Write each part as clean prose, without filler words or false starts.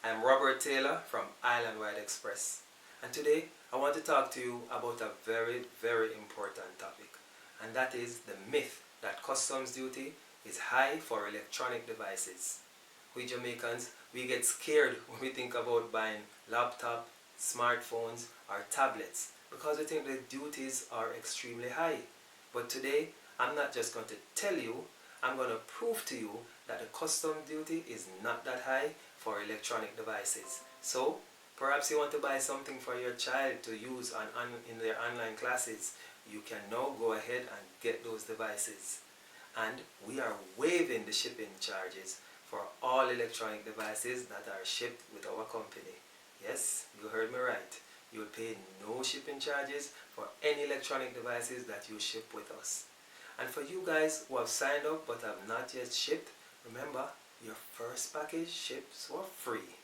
I'm Robert Taylor from Island Wide Express, and today I want to talk to you about a very, very important topic, and that is the myth that customs duty is high for electronic devices. We Jamaicans, we get scared when we think about buying laptop, smartphones or tablets because we think the duties are extremely high. But today, I'm not just going to tell you, I'm going to prove to you that the customs duty is not that high for electronic devices. So, perhaps you want to buy something for your child to use in their online classes. You can now go ahead and get those devices. And we are waiving the shipping charges for all electronic devices that are shipped with our company. Yes, you heard me right. You will pay no shipping charges for any electronic devices that you ship with us. And for you guys who have signed up but have not yet shipped, remember, your first package ships for free.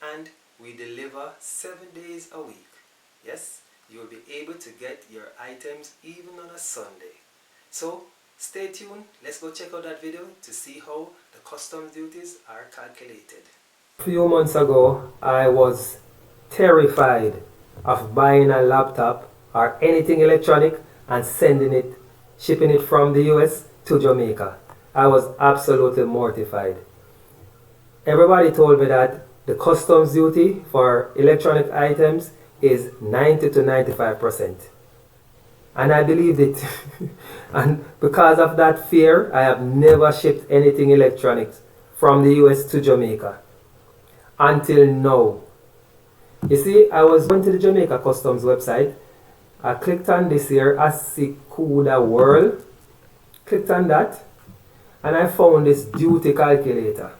And we deliver 7 days a week. Yes, you will be able to get your items even on a Sunday. So, stay tuned. Let's go check out that video to see how the customs duties are calculated. A few months ago, I was terrified of buying a laptop or anything electronic and shipping it from the US to Jamaica. I was absolutely mortified. Everybody told me that the customs duty for electronic items is 90 to 95%. And I believed it. And because of that fear, I have never shipped anything electronics from the US to Jamaica. Until now. You see, I was going to the Jamaica Customs website. I clicked on this here, Asikuda World. Clicked on that. And I found this duty calculator.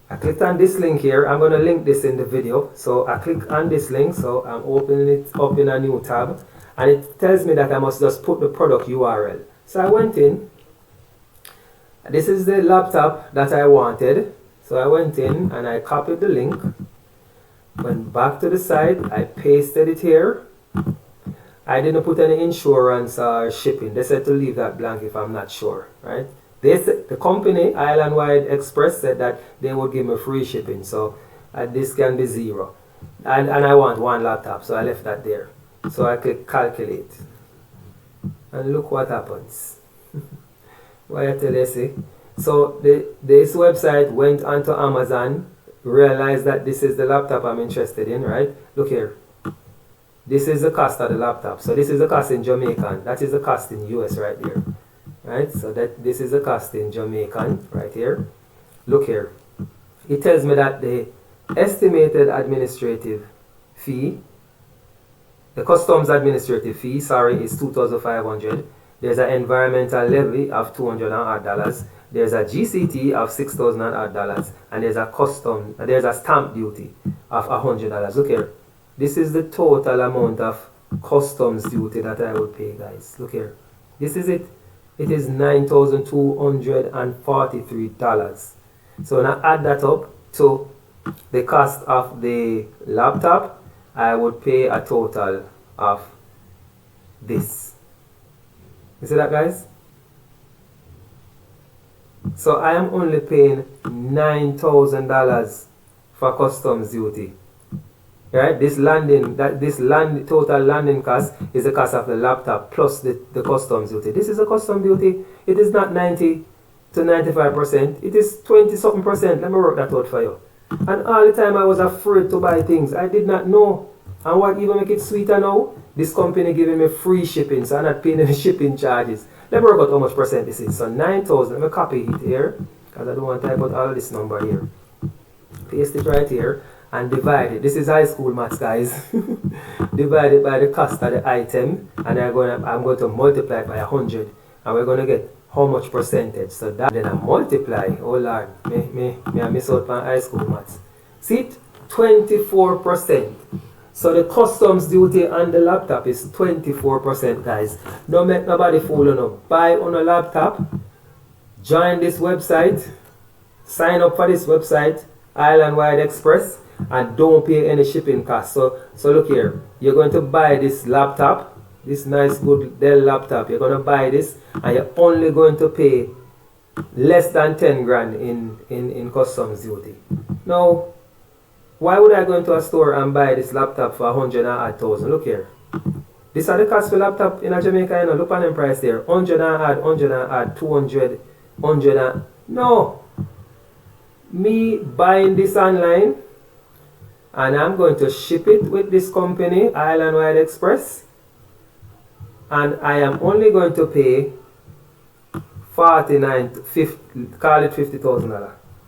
I clicked on this link here. I'm going to link this in the video. So I click on this link. So I'm opening it up in a new tab. And it tells me that I must just put the product URL. So I went in. This is the laptop that I wanted. So I went in and I copied the link. Went back to the site. I pasted it here. I didn't put any insurance or shipping. They said to leave that blank if I'm not sure, right? The company, Island Wide Express, said that they would give me free shipping. So this can be 0. And I want one laptop, so I left that there. So I click calculate. And look what happens. What I tell you, see? So this website went onto Amazon, realized that this is the laptop I'm interested in, right? Look here. This is the cost of the laptop. So this is the cost in Jamaican. That is the cost in US right there. Right? So this is the cost in Jamaican right here. Look here. It tells me that the estimated administrative fee, the customs administrative fee, is $2,500. There's an environmental levy of $200. There's a GCT of $6,000, and there's a stamp duty of $100. Look here. This is the total amount of customs duty that I would pay, guys. Look here. This is it. It is $9,243. So when I add that up to the cost of the laptop, I would pay a total of this. You see that, guys? So I am only paying $9,000 for customs duty. Right? Total landing cost is the cost of the laptop plus the customs duty. This is a custom duty. It is not 90 to 95%. It is 20-something%. Let me work that out for you. And all the time I was afraid to buy things. I did not know. And what even make it sweeter now? This company giving me free shipping, so I'm not paying any shipping charges. Let me work out how much percent this is. So 9,000. Let me copy it here, because I don't want to type out all this number here. Paste it right here. And divide it. This is high school maths, guys. Divide it by the cost of the item, and I'm going to multiply it by 100, and we're going to get how much percentage. So that then I multiply. Oh Lord, me I miss out on high school maths. See it? 24%. So the customs duty on the laptop is 24%, guys. Don't make nobody fool you. Buy on a laptop. Join this website. Sign up for this website, Island Wide Express. And don't pay any shipping costs. So look here, you're going to buy this laptop, this nice good Dell laptop. You're going to buy this, and you're only going to pay less than 10 grand in customs duty. Now, Why would I go into a store and buy this laptop for 100,000? Look here. This are the cost for laptop in Jamaica, you know. Look on the price there. 100, 200, 100. No. Me buying this online, and I'm going to ship it with this company, Island Wide Express, and I am only going to pay 49, 50, call it $50,000.